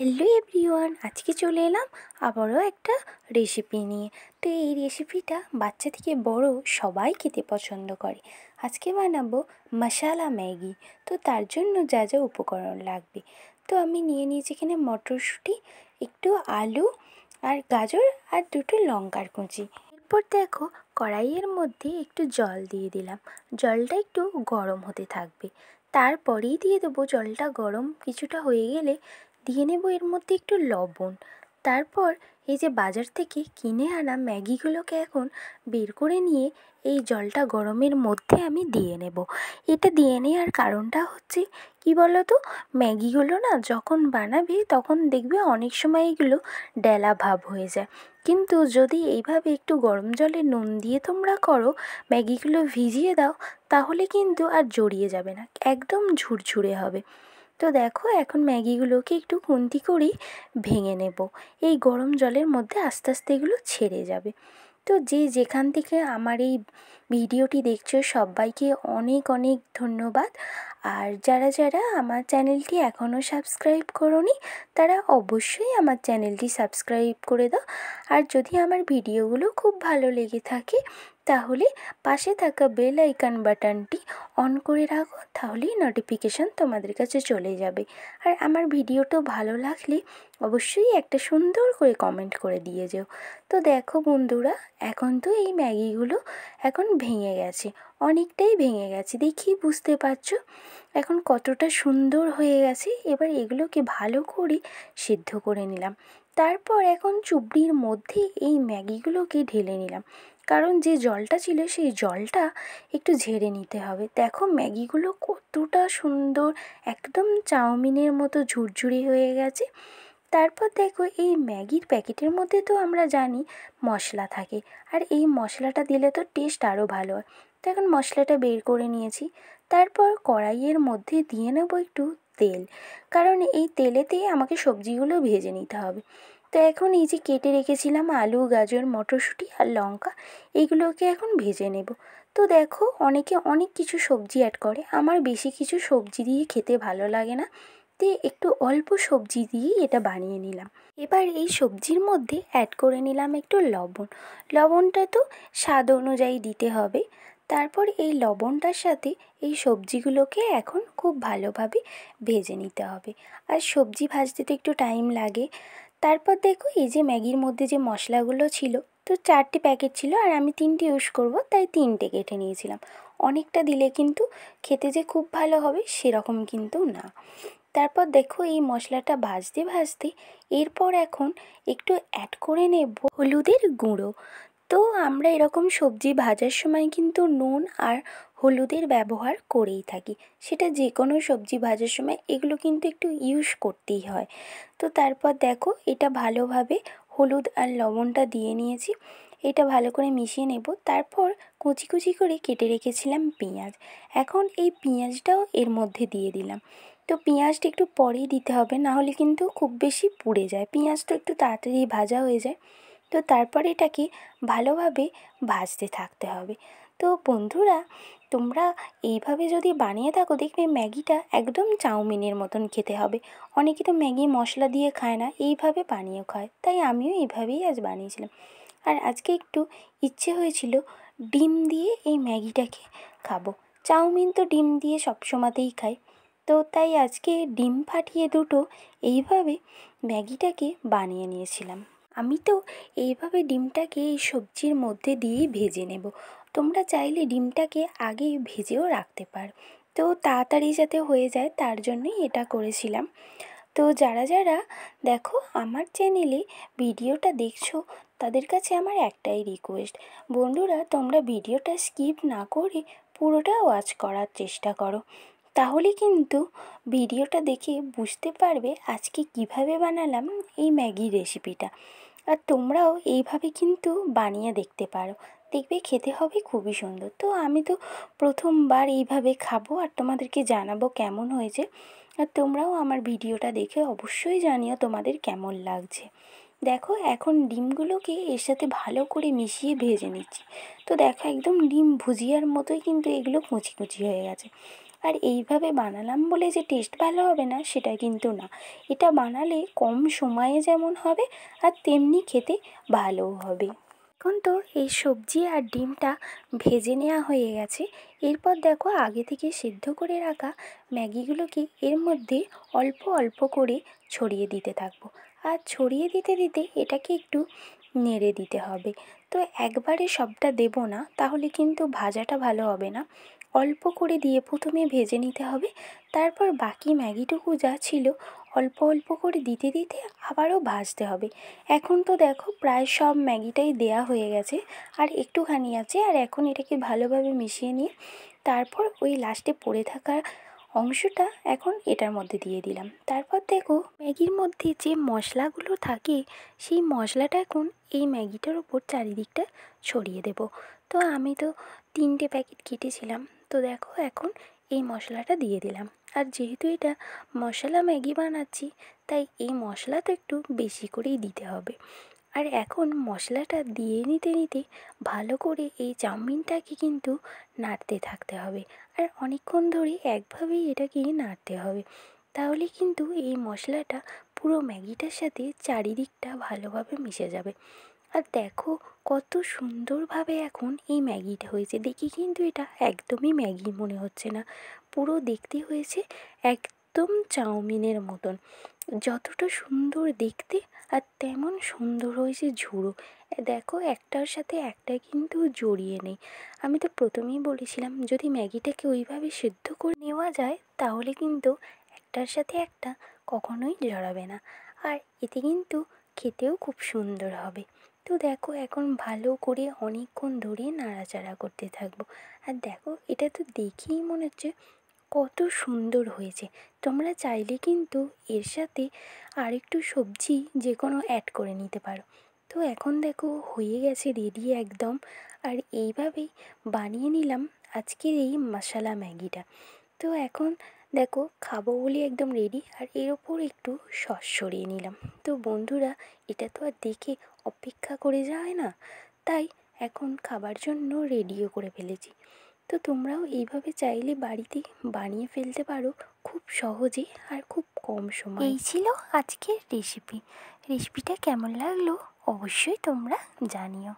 Hello everyone, আজকে চলে এলাম আবারও একটা রেসিপি নিয়ে। তো এই রেসিপিটা বাচ্চা থেকে বড় সবাই খেতে পছন্দ করে। আজকে বানাবো মশালা ম্যাগি। তো তার জন্য যা যা উপকরণ লাগবে, তো আমি নিয়ে নিয়েছি এখানে মটরশুঁটি, একটু আলু আর গাজর আর দুটো লঙ্কার কুচি। এরপর দেখো, কড়াইয়ের মধ্যে একটু জল দিয়ে দিলাম। জলটা একটু গরম হতে থাকবে, তারপরেই দিয়ে দেবো জলটা গরম কিছুটা হয়ে গেলে দিয়ে নেব এর মধ্যে একটু লবণ। তারপর এই যে বাজার থেকে কিনে আনা ম্যাগিগুলোকে এখন বের করে নিয়ে এই জলটা গরমের মধ্যে আমি দিয়ে নেব। এটা দিয়ে নেওয়ার কারণটা হচ্ছে কি বলো তো, ম্যাগিগুলো না যখন বানাবে তখন দেখবে অনেক সময় এগুলো ডেলা ভাব হয়ে যায়, কিন্তু যদি এইভাবে একটু গরম জলে নুন দিয়ে তোমরা করো, ম্যাগিগুলো ভিজিয়ে দাও, তাহলে কিন্তু আর জড়িয়ে যাবে না, একদম ঝুরঝুরে হবে। তো দেখো, এখন ম্যাগিগুলোকে একটু খুন্তি করেই ভেঙে নেব। এই গরম জলের মধ্যে আস্তে আস্তে এগুলো ছেড়ে যাবে। তো যে যেখান থেকে আমার এই ভিডিওটি দেখছো সবাইকে অনেক অনেক ধন্যবাদ। আর যারা যারা আমার চ্যানেলটি এখনও সাবস্ক্রাইব করোনি, তারা অবশ্যই আমার চ্যানেলটি সাবস্ক্রাইব করে দাও। আর যদি আমার ভিডিওগুলো খুব ভালো লেগে থাকে, তাহলে পাশে থাকা বেল আইকন বাটনটি অন করে রাখো, তাহলেই নোটিফিকেশান তোমাদের কাছে চলে যাবে। আর আমার ভিডিওটা ভালো লাগলে অবশ্যই একটা সুন্দর করে কমেন্ট করে দিয়ে যেও। তো দেখো বন্ধুরা, এখন তো এই ম্যাগিগুলো এখন ভেঙে গেছে, অনেকটাই ভেঙে গেছে, দেখি বুঝতে পারছো এখন কতটা সুন্দর হয়ে গেছে। এবার এগুলোকে ভালো করে সিদ্ধ করে নিলাম। তারপর এখন চুবড়ির মধ্যে এই ম্যাগিগুলোকে ঢেলে নিলাম, কারণ যে জলটা ছিল সেই জলটা একটু ঝেড়ে নিতে হবে। দেখো ম্যাগিগুলো কতটা সুন্দর, একদম চাউমিনের মতো ঝুরঝুরি হয়ে গেছে। তারপর দেখো, এই ম্যাগির প্যাকেটের মধ্যে তো আমরা জানি মশলা থাকে, আর এই মশলাটা দিলে তো টেস্ট আরও ভালো হয়। তো এখন মশলাটা বের করে নিয়েছি। তারপর কড়াইয়ের মধ্যে দিয়ে নেবো একটু তেল, কারণ এই তেলেতেই আমাকে সবজিগুলো ভেজে নিতে হবে। তো এখন এই যে কেটে রেখেছিলাম আলু, গাজর, মটরশুঁটি আর লঙ্কা, এইগুলোকে এখন ভেজে নেব। তো দেখো, অনেকে অনেক কিছু সবজি অ্যাড করে, আমার বেশি কিছু সবজি দিয়ে খেতে ভালো লাগে না, দিয়ে একটু অল্প সবজি দিয়েই এটা বানিয়ে নিলাম। এবার এই সবজির মধ্যে অ্যাড করে নিলাম একটু লবণ। লবণটা তো স্বাদ অনুযায়ী দিতে হবে। তারপর এই লবণটার সাথে এই সবজিগুলোকে এখন খুব ভালোভাবে ভেজে নিতে হবে, আর সবজি ভাজতে তো একটু টাইম লাগে। তারপর দেখো, এই যে ম্যাগির মধ্যে যে মশলাগুলো ছিল, তো 4টে প্যাকেট ছিল আর আমি 3টে ইউজ করব, তাই 3টে কেটে নিয়েছিলাম। অনেকটা দিলে কিন্তু খেতে যে খুব ভালো হবে সেরকম কিন্তু না। তারপর দেখো, এই মশলাটা ভাজতে ভাজতে এরপর এখন একটু অ্যাড করে নেব হলুদের গুঁড়ো। তো আমরা এরকম সবজি ভাজার সময় কিন্তু নুন আর হলুদের ব্যবহার করেই থাকি, সেটা যে কোনো সবজি ভাজার সময় এগুলো কিন্তু একটু ইউজ করতেই হয়। তো তারপর দেখো, এটা ভালোভাবে হলুদ আর লবণটা দিয়ে নিয়েছি, এটা ভালো করে মিশিয়ে নেব। তারপর কুচি কুচি করে কেটে রেখেছিলাম পেঁয়াজ, এখন এই পেঁয়াজটাও এর মধ্যে দিয়ে দিলাম। তো পেঁয়াজটা একটু পরেই দিতে হবে, না হলে কিন্তু খুব বেশি পুড়ে যায়, পেঁয়াজটা একটু তাড়াতাড়ি ভাজা হয়ে যায়। তো তারপর এটাকে ভালোভাবে ভাজতে থাকতে হবে। তো বন্ধুরা, তোমরা এইভাবে যদি বানিয়ে থাকো, দেখবে ম্যাগিটা একদম চাউমিনের মতন খেতে হবে। অনেকে তো ম্যাগি মশলা দিয়ে খায় না, এইভাবে বানিয়েও খায়, তাই আমিও এইভাবেই আজ বানিয়েছিলাম। আর আজকে একটু ইচ্ছে হয়েছিল ডিম দিয়ে এই ম্যাগিটাকে খাবো। চাউমিন তো ডিম দিয়ে সবসময়তেই খাই, তো তাই আজকে ডিম ফাটিয়ে দুটো এইভাবে ম্যাগিটাকে বানিয়ে নিয়েছিলাম। আমি তো এইভাবে ডিমটাকে এই সবজির মধ্যে দিয়েই ভেজে নেব। তোমরা চাইলে ডিমটাকে আগেই ভেজেও রাখতে পারো, তো তাড়াতাড়ি যাতে হয়ে যায় তার জন্যই এটা করেছিলাম। তো যারা যারা দেখো আমার চ্যানেলে ভিডিওটা দেখছো, তাদের কাছে আমার একটাই রিকোয়েস্ট, বন্ধুরা তোমরা ভিডিওটা স্কিপ না করে পুরোটা ওয়াচ করার চেষ্টা করো, তাহলে কিন্তু ভিডিওটা দেখে বুঝতে পারবে আজকে কিভাবে বানালাম এই ম্যাগি রেসিপিটা। আর তোমরাও এইভাবে কিন্তু বানিয়ে দেখতে পারো, দেখবে খেতে হবে খুবই সুন্দর। তো আমি তো প্রথমবার এইভাবে খাবো আর তোমাদেরকে জানাবো কেমন হয়েছে। আর তোমরাও আমার ভিডিওটা দেখে অবশ্যই জানিও তোমাদের কেমন লাগছে। দেখো, এখন ডিমগুলোকে এর সাথে ভালো করে মিশিয়ে ভেজে নিচ্ছি। তো দেখো, একদম ডিম ভুজিয়ার মতোই কিন্তু এগুলো কুচি কুচি হয়ে গেছে। আর এইভাবে বানালাম বলে যে টেস্ট ভালো হবে না সেটা কিন্তু না, এটা বানালে কম সময়ে যেমন হবে আর তেমনি খেতে ভালোও হবে। এখন তো এই সবজি আর ডিমটা ভেজে নেওয়া হয়ে গেছে। এরপর দেখো আগে থেকে সিদ্ধ করে রাখা ম্যাগিগুলোকে এর মধ্যে অল্প অল্প করে ছড়িয়ে দিতে থাকবো, আর ছড়িয়ে দিতে দিতে এটাকে একটু নেড়ে দিতে হবে। তো একবারে সবটা দেব না, তাহলে কিন্তু ভাজাটা ভালো হবে না। অল্প করে দিয়ে প্রথমে ভেজে নিতে হবে, তারপর বাকি ম্যাগিটুকু যা ছিল অল্প অল্প করে দিতে দিতে আবারও ভাজতে হবে। এখন তো দেখো প্রায় সব ম্যাগিটাই দেয়া হয়ে গেছে, আর একটুখানি আছে। আর এখন এটাকে ভালোভাবে মিশিয়ে নিয়ে তারপর ওই লাস্টে পড়ে থাকা অংশটা এখন এটার মধ্যে দিয়ে দিলাম। তারপর দেখো ম্যাগির মধ্যে যে মশলাগুলো থাকে সেই মশলাটা এখন এই ম্যাগিটার ওপর চারিদিকটা ছড়িয়ে দেব। তো আমি তো 3টে প্যাকেট কেটেছিলাম, তো দেখো এখন এই মশলাটা দিয়ে দিলাম। আর যেহেতু এটা মশলা ম্যাগি বানাচ্ছি, তাই এই মশলা তো একটু বেশি করেই দিতে হবে। আর এখন মশলাটা দিয়ে নিতে নিতে ভালো করে এই চাউমিনটাকে কিন্তু নাড়তে থাকতে হবে, আর অনেকক্ষণ ধরে একভাবেই এটাকে নাড়তে হবে। তাহলে কিন্তু এই মশলাটা পুরো ম্যাগিটার সাথে চারিদিকটা ভালোভাবে মিশে যাবে। আর দেখো কত সুন্দরভাবে এখন এই ম্যাগিটা হয়েছে, দেখি কিন্তু এটা একদমই ম্যাগি মনে হচ্ছে না, পুরো দেখতে হয়েছে একদম চাউমিনের মতন। যতটা সুন্দর দেখতে আর তেমন সুন্দর হয়েছে ঝুড়ো। দেখো একটার সাথে একটা কিন্তু জড়িয়ে নেই। আমি তো প্রথমেই বলেছিলাম যদি ম্যাগিটাকে ওইভাবে সিদ্ধ করে নেওয়া যায় তাহলে কিন্তু একটার সাথে একটা কখনোই জড়াবে না, আর এতে কিন্তু খেতেও খুব সুন্দর হবে। তো দেখো এখন ভালো করে অনেকক্ষণ ধরে নাড়াচাড়া করতে থাকবো। আর দেখো এটা তো দেখেই মনে হচ্ছে কত সুন্দর হয়েছে। তোমরা চাইলে কিন্তু এর সাথে আরেকটু সবজি যে কোনো অ্যাড করে নিতে পারো। তো এখন দেখো হয়ে গেছে রেডি একদম। আর এইভাবেই বানিয়ে নিলাম আজকের এই মশালা ম্যাগিটা। তো এখন দেখো খাবো বলে একদম রেডি, আর এর ওপর একটু সস সরিয়ে নিলাম। তো বন্ধুরা এটা তো আর দেখে অপেক্ষা করে যায় না, তাই এখন খাবার জন্য রেডিও করে ফেলেছি। তো তোমরাও এইভাবে চাইলে বাড়িতে বানিয়ে ফেলতে পারো খুব সহজে আর খুব কম সময়ে। এই ছিল আজকের রেসিপিটা কেমন লাগলো অবশ্যই তোমরা জানিও।